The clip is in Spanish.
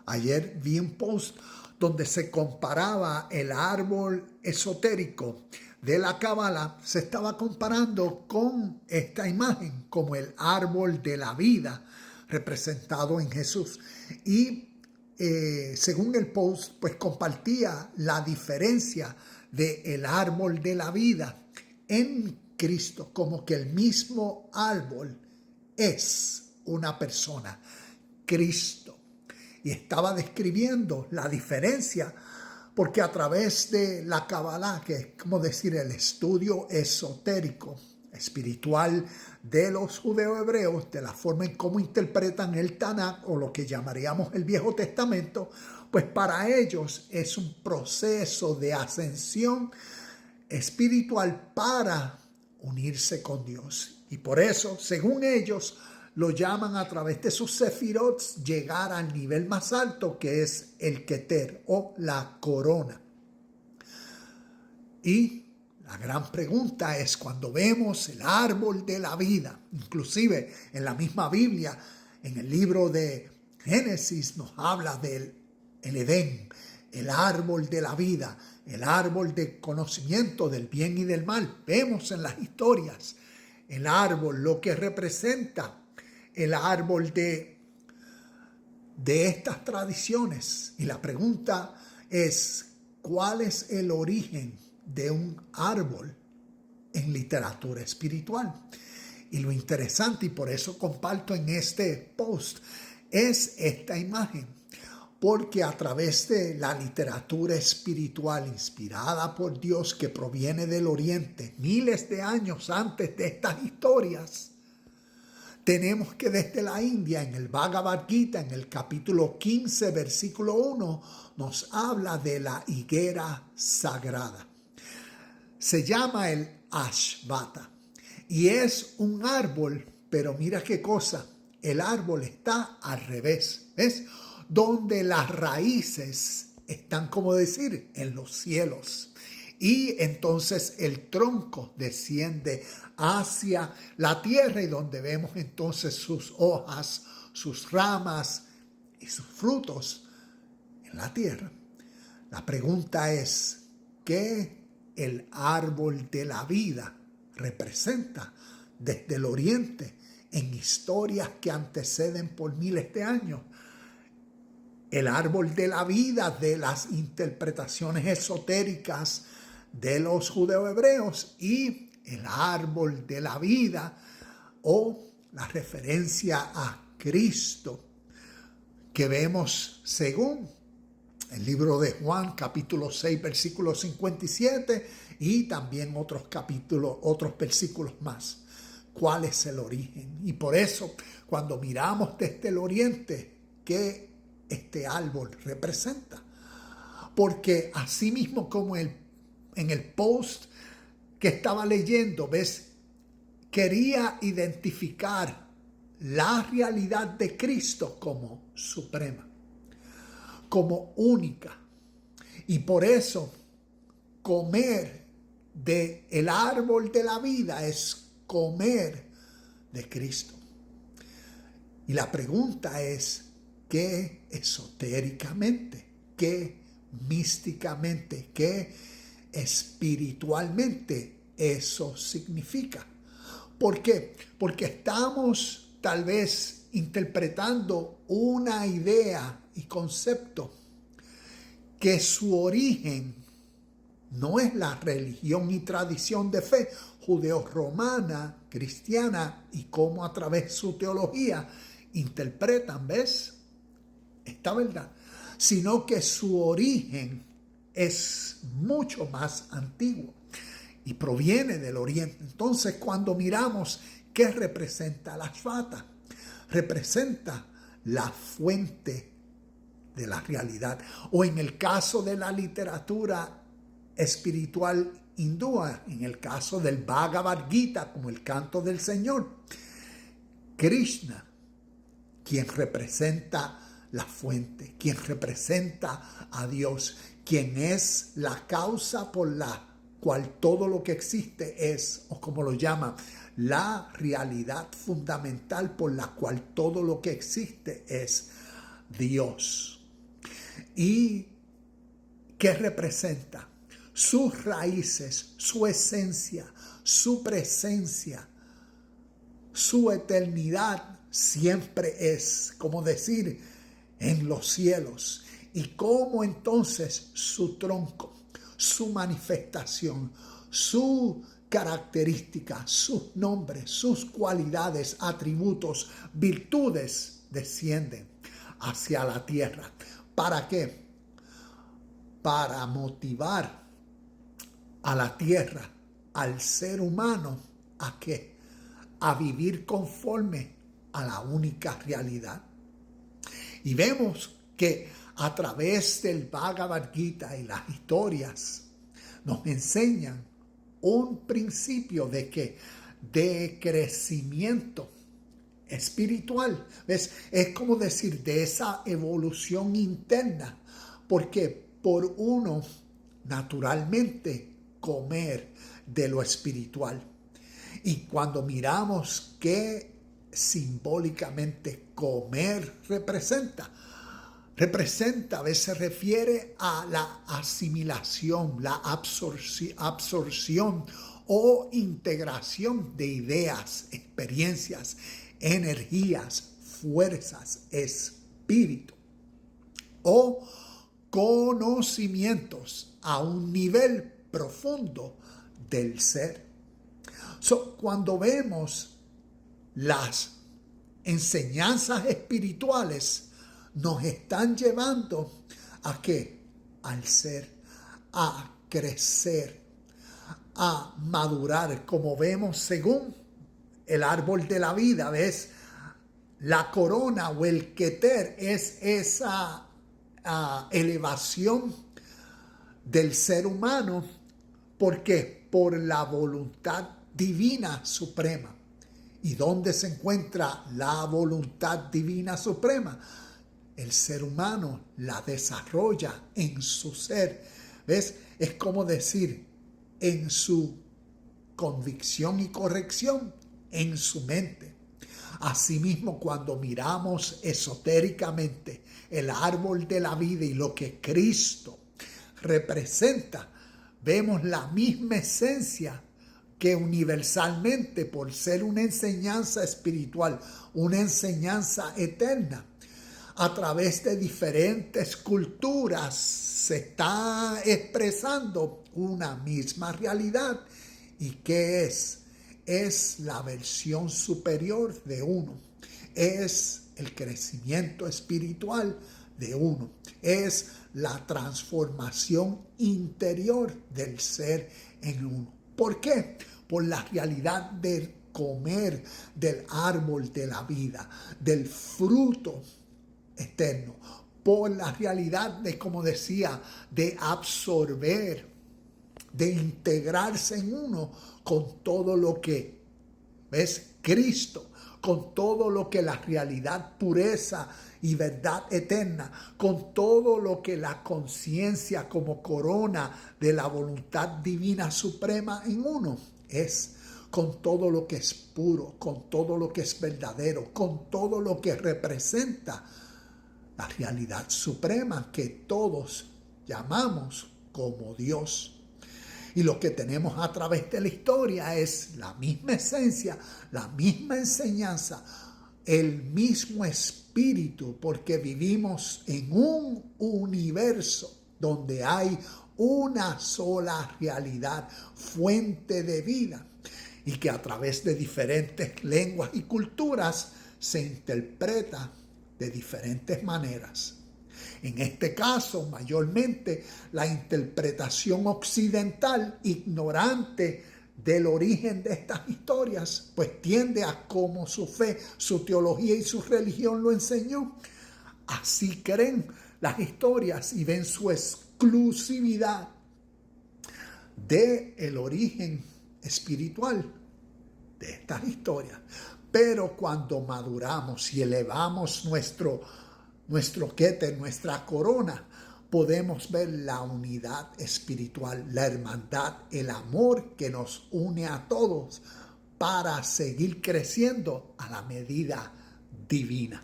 Ayer vi un post donde se comparaba el árbol esotérico de la Cábala, se estaba comparando con esta imagen como el árbol de la vida representado en Jesús. Y según el post, pues compartía la diferencia del árbol de la vida en Cristo, como que el mismo árbol es una persona, Cristo. Y estaba describiendo la diferencia, porque a través de la Kabbalah, que es como decir el estudio esotérico, espiritual de los judeos-hebreos, de la forma en cómo interpretan el Tanakh o lo que llamaríamos el Viejo Testamento, pues para ellos es un proceso de ascensión espiritual para unirse con Dios. Y por eso, según ellos, lo llaman a través de sus sefirot llegar al nivel más alto, que es el Keter o la corona. Y la gran pregunta es, cuando vemos el árbol de la vida, inclusive en la misma Biblia, en el libro de Génesis nos habla del Edén, el árbol de la vida, el árbol de conocimiento del bien y del mal. Vemos en las historias el árbol, lo que representa el árbol de estas tradiciones. Y la pregunta es, ¿cuál es el origen de un árbol en literatura espiritual? Y lo interesante, y por eso comparto en este post, es esta imagen. Porque a través de la literatura espiritual inspirada por Dios, que proviene del Oriente, miles de años antes de estas historias, tenemos que desde la India, en el Bhagavad Gita, en el capítulo 15, versículo 1, nos habla de la higuera sagrada. Se llama el Ashvata y es un árbol, pero mira qué cosa, el árbol está al revés, ¿ves? Donde las raíces están, como decir, en los cielos. Y entonces el tronco desciende hacia la tierra, y donde vemos entonces sus hojas, sus ramas y sus frutos en la tierra. La pregunta es, ¿qué el árbol de la vida representa desde el Oriente en historias que anteceden por miles de años? El árbol de la vida de las interpretaciones esotéricas de los judeos-hebreos y el árbol de la vida o la referencia a Cristo que vemos según el libro de Juan, capítulo 6, versículo 57 y también otros capítulos, otros versículos más. ¿Cuál es el origen? Y por eso, cuando miramos desde el Oriente, ¿qué este árbol representa? Porque así mismo como en el post que estaba leyendo, ves, quería identificar la realidad de Cristo como suprema, como única. Y por eso comer del árbol de la vida es comer de Cristo. Y la pregunta es, ¿qué esotéricamente, qué místicamente, qué espiritualmente eso significa? ¿Por qué? Porque estamos tal vez interpretando una idea y concepto que su origen no es la religión y tradición de fe judeo-romana, cristiana, y cómo a través de su teología interpretan, ¿ves?, esta verdad, sino que su origen es mucho más antiguo y proviene del Oriente. Entonces, cuando miramos qué representa la Ashvata, representa la fuente de la realidad. O en el caso de la literatura espiritual hindúa, en el caso del Bhagavad Gita, como el canto del Señor, Krishna, quien representa la fuente, quien representa a Dios, quien es la causa por la cual todo lo que existe es, o como lo llama, la realidad fundamental por la cual todo lo que existe es Dios. ¿Y qué representa? Sus raíces, su esencia, su presencia, su eternidad siempre es, como decir, en los cielos. Y cómo entonces su tronco, su manifestación, su característica, sus nombres, sus cualidades, atributos, virtudes descienden hacia la tierra. ¿Para qué? Para motivar a la tierra, al ser humano, ¿a qué? A vivir conforme a la única realidad. Y vemos que a través del Bhagavad Gita y las historias nos enseñan un principio de que de crecimiento espiritual. ¿Ves? Es como decir de esa evolución interna, porque por uno naturalmente comer de lo espiritual. Y cuando miramos qué simbólicamente comer representa, a veces refiere a la asimilación, la absorción o integración de ideas, experiencias, energías, fuerzas, espíritu o conocimientos a un nivel profundo del ser. Cuando vemos las enseñanzas espirituales, nos están llevando a qué? Al ser, a crecer, a madurar, como vemos según el árbol de la vida. ¿Ves? La corona o el keter es esa elevación del ser humano. ¿Por qué? Por la voluntad divina suprema. ¿Y dónde se encuentra la voluntad divina suprema? El ser humano la desarrolla en su ser. ¿Ves? Es como decir, en su convicción y corrección, en su mente. Asimismo, cuando miramos esotéricamente el árbol de la vida y lo que Cristo representa, vemos la misma esencia que universalmente, por ser una enseñanza espiritual, una enseñanza eterna, a través de diferentes culturas se está expresando una misma realidad. ¿Y qué es? Es la versión superior de uno. Es el crecimiento espiritual de uno. Es la transformación interior del ser en uno. ¿Por qué? Por la realidad de comer del árbol de la vida, del fruto eterno, por la realidad de, como decía, de absorber, de integrarse en uno con todo lo que es Cristo, con todo lo que la realidad, pureza y verdad eterna, con todo lo que la conciencia como corona de la voluntad divina suprema en uno es, con todo lo que es puro, con todo lo que es verdadero, con todo lo que representa la realidad suprema que todos llamamos como Dios. Y lo que tenemos a través de la historia es la misma esencia, la misma enseñanza, el mismo espíritu, porque vivimos en un universo donde hay una sola realidad, fuente de vida, y que a través de diferentes lenguas y culturas se interpreta de diferentes maneras. En este caso, mayormente, la interpretación occidental, ignorante del origen de estas historias, pues tiende a cómo su fe, su teología y su religión lo enseñó. Así creen las historias y ven su exclusividad del origen espiritual de estas historias. Pero cuando maduramos y elevamos nuestro keter, nuestra corona, podemos ver la unidad espiritual, la hermandad, el amor que nos une a todos para seguir creciendo a la medida divina.